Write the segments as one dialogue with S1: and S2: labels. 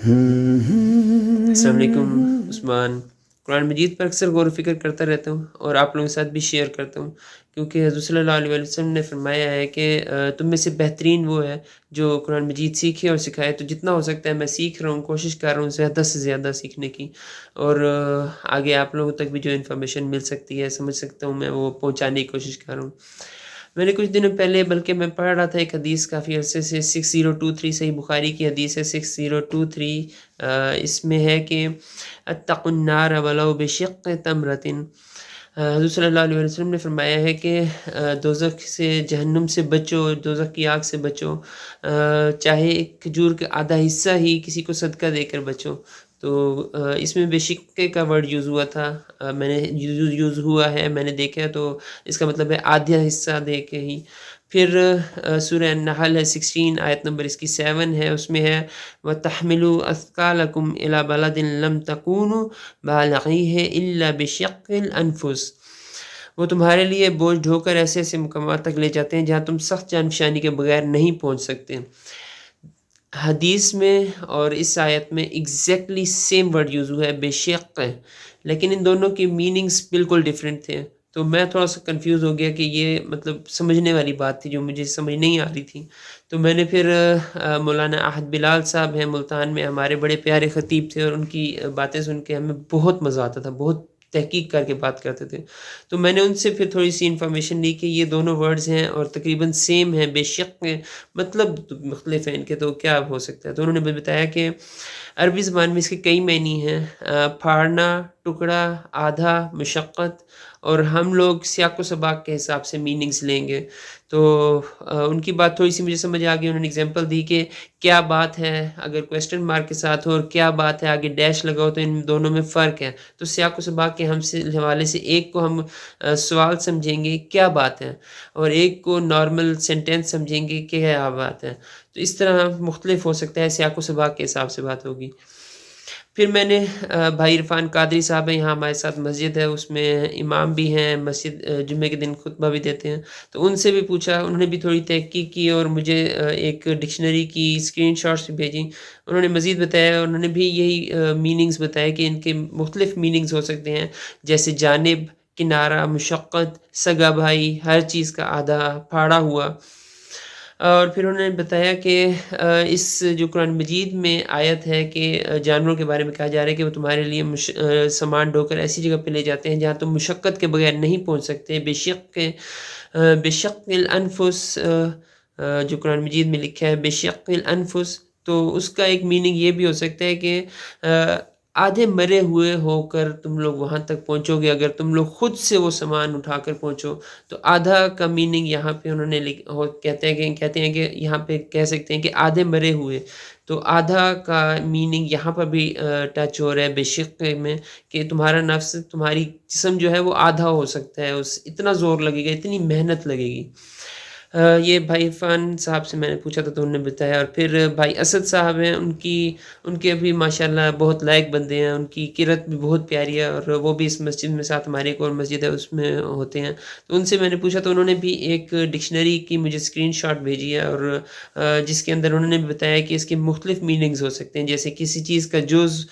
S1: السلام علیکم عثمان. قرآن مجید پر اکثر غور و فکر کرتا رہتا ہوں اور آپ لوگوں کے ساتھ بھی شیئر کرتا ہوں، کیونکہ حضور صلی اللہ علیہ وسلم نے فرمایا ہے کہ تم میں سے بہترین وہ ہے جو قرآن مجید سیکھے اور سکھائے. تو جتنا ہو سکتا ہے میں سیکھ رہا ہوں، کوشش کر رہا ہوں زیادہ سے زیادہ سیکھنے کی، اور آگے آپ لوگوں تک بھی جو انفارمیشن مل سکتی ہے، سمجھ سکتا ہوں میں، وہ پہنچانے کی کوشش کر رہا ہوں. میں نے کچھ دنوں پہلے، بلکہ میں پڑھ رہا تھا ایک حدیث کافی عرصے سے، 6023 صحیح بخاری کی حدیث ہے 6023. اس میں ہے کہ اتقوا النار ولو بشق تمرۃ. حضور صلی اللہ علیہ وسلم نے فرمایا ہے کہ دوزخ سے، جہنم سے بچو، دوزخ کی آگ سے بچو، چاہے ایک کھجور کا آدھا حصہ ہی کسی کو صدقہ دے کر بچو. تو اس میں بے شقے کا ورڈ یوز ہوا تھا، میں نے یوز ہوا ہے، میں نے دیکھا، تو اس کا مطلب ہے آدھا حصہ دے کے ہی. پھر سورہ النحل ہے 16 آیت نمبر اس کی 7 ہے، اس میں ہے وَتَحْمِلُوا أَثْقَالَكُمْ إِلَى بَلَدٍ لَمْ تَكُونُوا بَالِغِيهِ إِلَّا بِشِقِّ الْأَنفُسِ. وہ تمہارے لیے بوجھ ڈھو کر ایسے ایسے مقامات تک لے جاتے ہیں جہاں تم سخت جان فشانی کے بغیر نہیں پہنچ سکتے. حدیث میں اور اس آیت میں ایگزیکٹلی سیم ورڈ یوز ہوا ہے، بے شق ہے، لیکن ان دونوں کی میننگز بالکل ڈیفرنٹ تھے. تو میں تھوڑا سا کنفیوز ہو گیا کہ یہ مطلب سمجھنے والی بات تھی جو مجھے سمجھ نہیں آ رہی تھی. تو میں نے پھر مولانا احد بلال صاحب ہیں ملتان میں، ہمارے بڑے پیارے خطیب تھے، اور ان کی باتیں سن کے ہمیں بہت مزہ آتا تھا، بہت تحقیق کر کے بات کرتے تھے. تو میں نے ان سے پھر تھوڑی سی انفارمیشن لی کہ یہ دونوں ورڈز ہیں اور تقریباً سیم ہیں، بے شک ہیں، مطلب مختلف ہیں ان کے، تو کیا ہو سکتا ہے. تو انہوں نے بتایا کہ عربی زبان میں اس کے کئی معنی ہیں، پھاڑنا، ٹکڑا، آدھا، مشقت، اور ہم لوگ سیاق و سباق کے حساب سے میننگز لیں گے. تو ان کی بات تھوڑی سی مجھے سمجھ آ گئی. انہوں نے اگزامپل دی کہ کیا بات ہے اگر کویسچن مارک کے ساتھ ہو، اور کیا بات ہے آگے ڈیش لگاؤ، تو ان دونوں میں فرق ہے. تو سیاق و سباق کے حوالے سے ایک کو ہم سوال سمجھیں گے کیا بات ہے، اور ایک کو نارمل سینٹینس سمجھیں گے کہ کیا بات ہے. تو اس طرح مختلف ہو سکتا ہے، سیاق و سباق کے حساب سے بات ہوگی. پھر میں نے بھائی عرفان قادری صاحب ہیں یہاں ہمارے ساتھ، مسجد ہے اس میں امام بھی ہیں، مسجد جمعے کے دن خطبہ بھی دیتے ہیں. تو ان سے بھی پوچھا، انہوں نے بھی تھوڑی تحقیق کی اور مجھے ایک ڈکشنری کی اسکرین شاٹس بھی بھیجیں. انہوں نے مزید بتایا، انہوں نے بھی یہی میننگز بتائے کہ ان کے مختلف میننگز ہو سکتے ہیں، جیسے جانب، کنارہ، مشقت، سگا بھائی، ہر چیز کا آدھا، پھاڑا ہوا. اور پھر انہوں نے بتایا کہ اس جو قرآن مجید میں آیت ہے کہ جانوروں کے بارے میں کہا جا رہا ہے کہ وہ تمہارے لیے سامان ڈھو کر ایسی جگہ پہ لے جاتے ہیں جہاں تم مشقت کے بغیر نہیں پہنچ سکتے. بشق الانفس، جو قرآن مجید میں لکھا ہے بشق الانفس، تو اس کا ایک میننگ یہ بھی ہو سکتا ہے کہ آدھے مرے ہوئے ہو کر تم لوگ وہاں تک پہنچو گے اگر تم لوگ خود سے وہ سامان اٹھا کر پہنچو. تو آدھا کا میننگ یہاں پہ انہوں نے کہتے ہیں کہ یہاں پہ کہہ سکتے ہیں کہ آدھے مرے ہوئے. تو آدھا کا میننگ یہاں پر بھی ٹچ ہو رہا ہے بے شق میں، کہ تمہارا نفس، تمہاری جسم جو ہے وہ آدھا ہو سکتا ہے، اس اتنا زور لگے گا، اتنی محنت لگے گی. یہ بھائی عرفان صاحب سے میں نے پوچھا تھا تو انہوں نے بتایا. اور پھر بھائی اسد صاحب ہیں، ان کے بھی ماشاءاللہ بہت لائق بندے ہیں، ان کی قرت بھی بہت پیاری ہے، اور وہ بھی اس مسجد میں ساتھ، ہماری ایک اور مسجد ہے اس میں ہوتے ہیں. تو ان سے میں نے پوچھا تو انہوں نے بھی ایک ڈکشنری کی مجھے اسکرین شاٹ بھیجی ہے، اور جس کے اندر انہوں نے بھی بتایا کہ اس کے مختلف میننگز ہو سکتے ہیں، جیسے کسی چیز کا جز،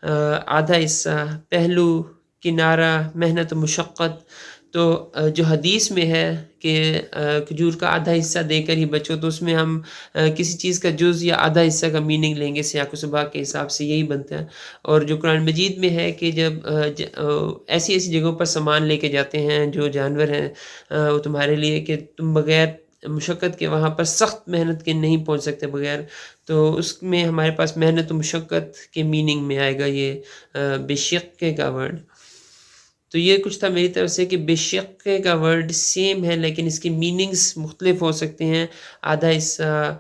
S1: آدھا حصہ، پہلو، کنارہ، محنت و مشقت. تو جو حدیث میں ہے کہ کھجور کا آدھا حصہ دے کر ہی بچو، تو اس میں ہم کسی چیز کا جز یا آدھا حصہ کا میننگ لیں گے، سیاق و سباق کے حساب سے یہی بنتا ہے. اور جو قرآن مجید میں ہے کہ جب ایسی ایسی جگہوں پر سامان لے کے جاتے ہیں جو جانور ہیں وہ تمہارے لیے، کہ تم بغیر مشقت کے وہاں پر سخت محنت کے نہیں پہنچ سکتے بغیر. تو اس میں ہمارے پاس محنت و مشقت کے میننگ میں آئے گا یہ بے شق کا ورڈ. تو یہ کچھ تھا میری طرف سے کہ بے شق کا ورڈ سیم ہے لیکن اس کی میننگز مختلف ہو سکتے ہیں، آدھا حصہ،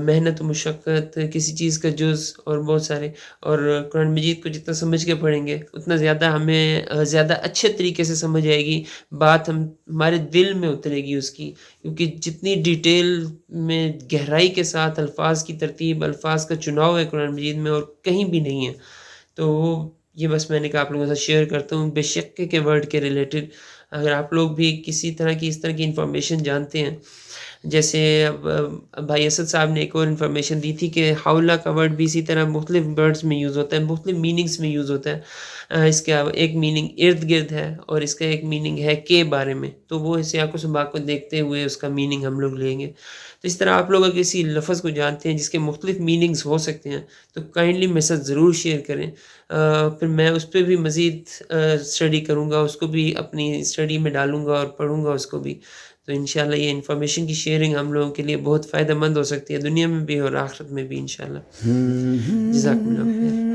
S1: محنت و مشقت، کسی چیز کا جز، اور بہت سارے. اور قرآن مجید کو جتنا سمجھ کے پڑھیں گے اتنا زیادہ ہمیں زیادہ اچھے طریقے سے سمجھ آئے گی، بات ہمارے دل میں اترے گی اس کی، کیونکہ جتنی ڈیٹیل میں گہرائی کے ساتھ الفاظ کی ترتیب، الفاظ کا چناؤ ہے قرآن مجید میں، اور کہیں بھی نہیں ہے. تو یہ بس میں نے کہا آپ لوگوں کے ساتھ شیئر کرتا ہوں بے شق کے ورڈ کے ریلیٹڈ. اگر آپ لوگ بھی کسی طرح کی اس طرح کی انفارمیشن جانتے ہیں، جیسے اب بھائی اسد صاحب نے ایک اور انفارمیشن دی تھی کہ حولہ کا ورڈ بھی اسی طرح مختلف برڈز میں یوز ہوتا ہے، مختلف میننگس میں یوز ہوتا ہے۔ اس کا ایک میننگ ارد گرد ہے اور اس کا ایک میننگ ہے کے بارے میں، تو وہ سیاق و سباق کو دیکھتے ہوئے اس کا میننگ ہم لوگ لیں گے۔ تو اس طرح آپ لوگ اگر کسی لفظ کو جانتے ہیں جس کے مختلف میننگز ہو سکتے ہیں تو کائنڈلی میرے ساتھ ضرور شیئر کریں، پھر میں اس پہ بھی مزید اسٹڈی کروں گا، اس کو بھی اپنی اسٹڈی میں ڈالوں گا اور پڑھوں گا اس کو بھی۔ تو انشاءاللہ یہ انفارمیشن کی شیئرنگ ہم لوگوں کے لیے بہت فائدہ مند ہو سکتی ہے، دنیا میں بھی اور آخرت میں بھی انشاءاللہ۔ جزاکم اللہ خیر۔